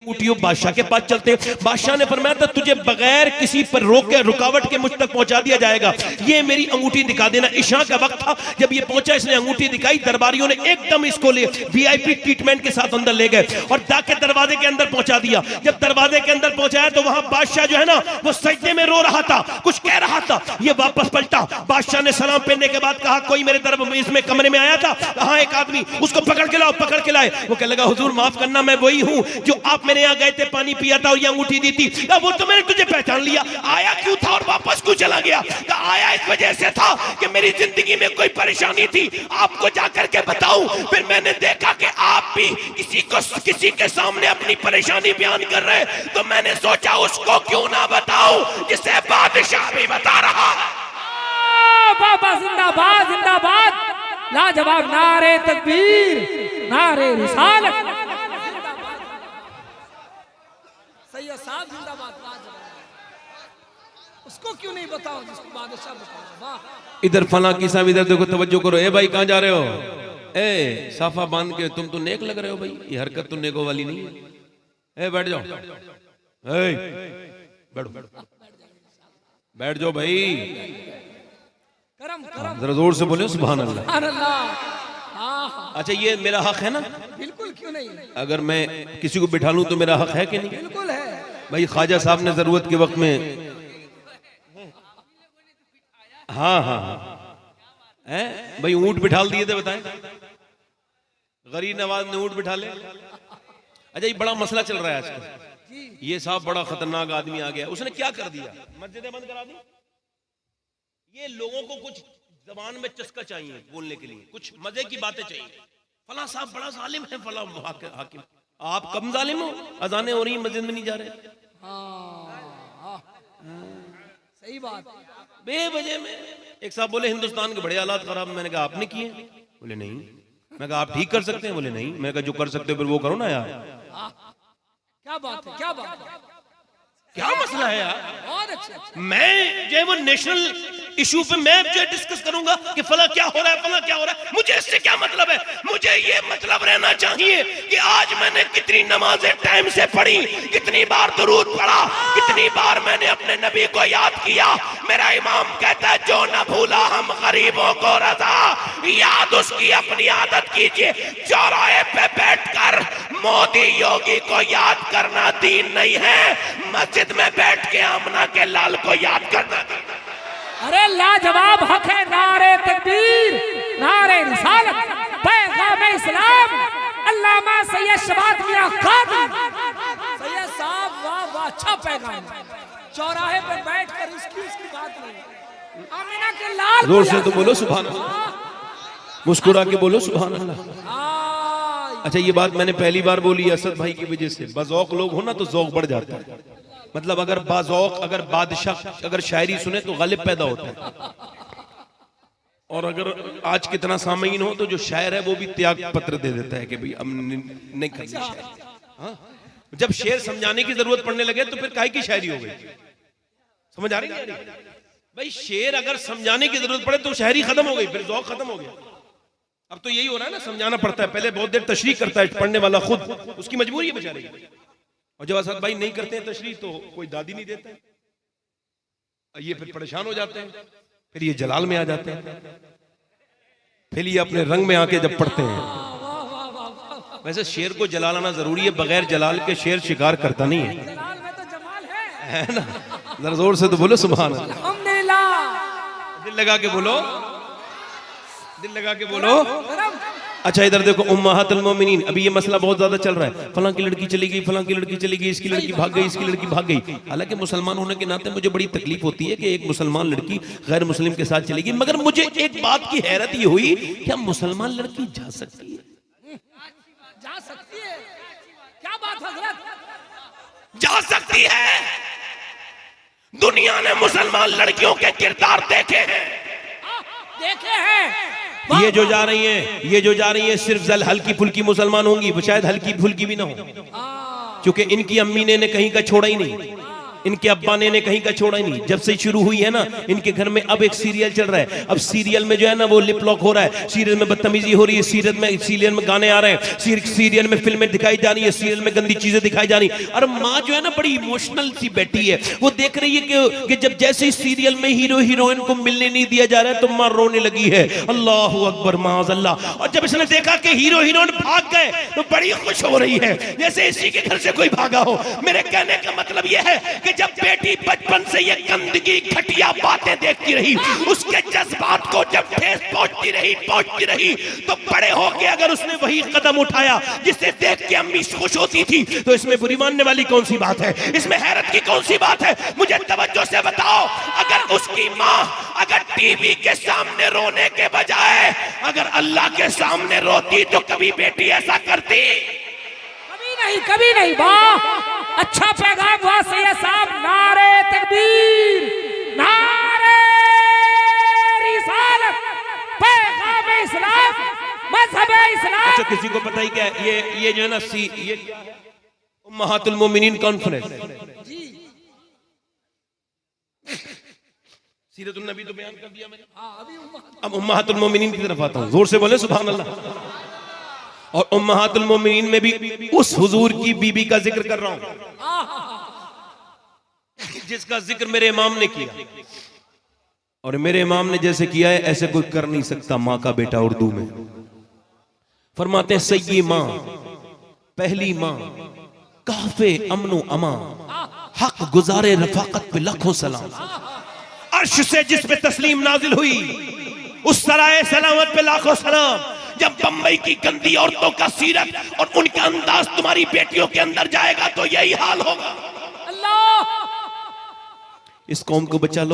अंगूठी बादशाह के पास चलते हैं। बादशाह ने फरमाया था तुझे बगैर किसी पर रोके रुकावट के मुझ तक पहुंचा दिया जाएगा, ये मेरी अंगूठी दिखा देना। इशा का वक्त था, जब ये पहुंचा इसने अंगूठी दिखाई, दरबारियों ने एकदम इसको ले वीआईपी ट्रीटमेंट के साथ अंदर ले गए और जाके दरवाजे के अंदर पहुंचा दिया। जब दरवाजे के अंदर पहुंचाया तो वहां बादशाह जो है ना वो सजदे में रो रहा था, कुछ कह रहा था। ये वापस पलटा, बादशाह ने सलाम पहनने के बाद कहा कोई मेरे तरफ इसमें कमरे में आया था, हाँ एक आदमी, उसको पकड़ के लाओ। पकड़ के लाए। वो कहने लगा हुजूर माफ करना, मैं वही हूं जो आप मेरे यहाँ गए थे, पानी पिया था और ये अंगूठी दी थी। वो तो मैंने तुझे पहचान लिया, आया क्यों था और वापस क्यों चला गया? आया इस वजह से था कि मेरी जिंदगी में कोई परेशानी थी, आपको जाकर के बताऊं। फिर मैंने देखा कि आप भी किसी के सामने अपनी परेशानी बयान कर रहे, तो मैंने सोचा उसको क्यों ना बताऊं जिसे बादशाह भी बता रहा है। बाबा जिंदाबाद जिंदाबाद, लाजवाब, नारे तकबीर, नारे रिसालत, सैयद साहब जिंदाबाद, लाजवाब। उसको क्यों नहीं बताओ जिसको बादशाह बताओ। वाह। इधर फला की साहब, इधर देखो, तवज्जो करो। ए भाई कहां जा रहे हो? ए साफा बांध के, तुम तो नेक लग रहे हो भाई, ये हरकत तो नेको वाली नहीं है। ए बैठ जाओ, बैठो बैठ जाओ भाई, करम करम, जरा जोर से बोले सुभान अल्लाह। सुभान अल्लाह। अच्छा ये मेरा हक है ना? बिल्कुल, क्यों नहीं, अगर मैं किसी को बिठा लूं तो मेरा हक है कि नहीं? बिल्कुल है भाई ख्वाजा साहब ने जरूरत के वक्त में, हाँ हाँ हाँ भाई ऊंट बिठाल दिए थे, बताएं गरीब नवाज ने ऊंट बिठा ले। अच्छा ये बड़ा मसला चल रहा है आजकल। ये साहब बड़ा खतरनाक आदमी आ गया, उसने क्या कर दिया, मस्जिदें बंद करा दी। ये लोगों को कुछ जबान में चस्का चाहिए बोलने के लिए, कुछ मजे की बातें चाहिए। फला साहब बड़ा जालिम है, फला हाकिम। आप कम जालिम हो, अजानें हो रही मस्जिद में नहीं जा रहे। सही बात। बेवजह में एक साहब बोले हिंदुस्तान के बड़े हालात खराब। मैंने कहा आपने किए? बोले नहीं। मैं कहा आप ठीक कर सकते हैं? बोले नहीं। मैं कहा जो कर सकते हो फिर वो करो ना यार। क्या बात है, क्या बात है, क्या मसला है यार? बहुत अच्छा। मैं जो है वो नेशनल इशू पे मैं जो डिस्कस करूंगा कि फला क्या हो रहा है, फला क्या हो रहा है, मुझे इससे क्या मतलब है? मुझे ये मतलब रहना चाहिए कि आज मैंने कितनी नमाजें टाइम से पढ़ी, कितनी बार दुरूद पढ़ा, कितनी बार मैंने अपने नबी को याद किया। मेरा इमाम कहता है जो न भूला हम गरीबों को रजा, याद उसकी अपनी आदत कीजिए। चौराहे पे बैठकर मोदी योगी को याद करना दीन नहीं है, मस्जिद में बैठ के आमना के लाल को याद करना दीन। अरे लाजवाब हक है, नारे तकबीर, नारे रिसालत, पैगाम इस्लाम, अल्लामा सैयद शबात मियां कादिर। सैयद साहब वाह वाह, अच्छा पैगाम। चौराहे पर बैठकर उसकी बात नहीं, आमिना के लाल जोर से तो बोलो सुभान अल्लाह, मुस्कुरा के बोलो सुभान अल्लाह। अच्छा ये बात मैंने पहली बार बोली असद भाई की वजह से। बाज़ौक़ लोग हो ना तो ज़ौक़ बढ़ जाता है। मतलब अगर बाज़ौक़, अगर बादशाह अगर शायरी सुने तो गालिब पैदा होता है। और अगर आज कितना सामीन हो तो जो शायर है वो भी त्याग पत्र दे देता है कि भाई हम नहीं करनी शायरी। हाँ? जब शेर समझाने की जरूरत पड़ने लगे तो फिर काहे की शायरी हो गई? समझ आ रही है भाई? शेर अगर समझाने की जरूरत पड़े तो शायरी खत्म हो गई, फिर ज़ौक़ खत्म हो गया। अब तो यही हो रहा है ना, समझाना पड़ता है। पहले बहुत देर तशरीह करता है पढ़ने वाला खुद, उसकी मजबूरी है बेचारे की। और जब असद भाई नहीं करते हैं तशरीह तो कोई दादी नहीं देता है। ये फिर परेशान हो जाते हैं, फिर ये जलाल में आ जाते हैं, फिर ये अपने रंग में आके जब पढ़ते हैं। वैसे शेर को जलाल आना जरूरी है, बगैर जलाल के शेर शिकार करता नहीं है, जलाल में तो जमाल है है ना? जरा जोर से तो बोलो सुभान अल्लाह। अल्हम्दुलिल्लाह। दिल लगा के बोलो, दिल लगा के बोलो। अच्छा इधर देखो उम्महातुल मोमिनीन, अभी ये मसला बहुत ज्यादा चल रहा है। फलां की लड़की चली गई, फलां की लड़की चली गई, इसकी लड़की भाग गई, इसकी लड़की भाग गई। हालांकि मुसलमान होने के नाते मुझे बड़ी तकलीफ होती है कि एक मुसलमान लड़की गैर मुस्लिम के साथ चली गई। मगर मुझे एक बात की हैरत ये हुई, क्या मुसलमान लड़की जा सकती है? जा सकती है, क्या बात हजरत, जा सकती है। दुनिया ने मुसलमान लड़कियों के किरदार देखे हैं, देखे हैं। ये जो जा रही हैं, ये जो जा रही हैं सिर्फ हल्की फुल्की मुसलमान होंगी, वो शायद हल्की फुल्की भी ना हो, क्योंकि इनकी अम्मी ने कहीं का छोड़ा ही नहीं। इनके अब्बा ने कहीं का छोड़ा ही नहीं। जब से शुरू हुई है ना इनके घर में, अब एक सीरियल चल रहा है। अब सीरियल में जो है ना वो लिप लॉक हो रहा है, सीरियल में बदतमीजी हो रही है, सीरियल में गाने आ रहे हैं, सीरियल में फिल्में दिखाई जा रही है, सीरियल में गंदी चीजें दिखाई जा रही। और माँ जो है ना बड़ी इमोशनल सी बैठी है, वो देख रही है कि जब जैसे ही सीरियल में हीरो हीरोइन को मिलने नहीं दिया जा रहा है तो माँ रोने लगी है। अल्लाह अकबर माज़अल्लाह। और जब इसने देखा कि हीरो हीरोइन भाग गए तो बड़ी खुश हो रही है, जैसे इसी के घर से कोई भागा हो। मेरे कहने का मतलब यह है कि जब बेटी बचपन से ये गंदगी घटिया बातें देखती रही, उसके जज्बात को जब ठेस पहुंचती रही तो बड़े होके अगर उसने वही कदम उठाया जिसे देख के अम्मी खुश होती थी, तो इसमें बुरी मानने वाली कौन सी बात है? इसमें हैरत की कौन सी बात है? मुझे तवज्जो से बताओ। अगर उसकी माँ अगर टीवी के सामने रोने के बजाय अगर अल्लाह के सामने रोती तो कभी बेटी ऐसा करती? कभी नहीं। वाह, अच्छा पैगाम हुआ सैयद साहब। नारे तकबीर, नारे रिसालत, पैगाम इस्लाम, मजहब इस्लाम। अच्छा, किसी को पता ही क्या है? ये जो है ना ये उम्महातुल मोमिनीन कॉन्फ्रेंस, सीरतुन नबी तो बयान कर दिया मैंने। अब उम्महातुल मोमिनीन की तरफ आता हूं, जोर से बोले सुभान अल्लाह। और उम्महातुल मोमिनीन में भी उस हुजूर की बीबी का जिक्र कर रहा हूं जिसका जिक्र मेरे इमाम ने किया। और मेरे इमाम ने जैसे किया है ऐसे कोई कर नहीं सकता। माँ का बेटा उर्दू में फरमाते हैं, सय्यी माँ, पहली माँ, काफे अमनो अमा, हक गुजारे रफाकत पे लाखों सलाम। अर्श से जिस पे तस्लीम नाजिल हुई उस सराय सलामत पे लाखों सलाम। जब बम्बई की गंदी औरतों का सीरत और उनका अंदाज तुम्हारी बेटियों के अंदर जाएगा तो यही हाल होगा। अल्लाह, इस कौम को बचा लो।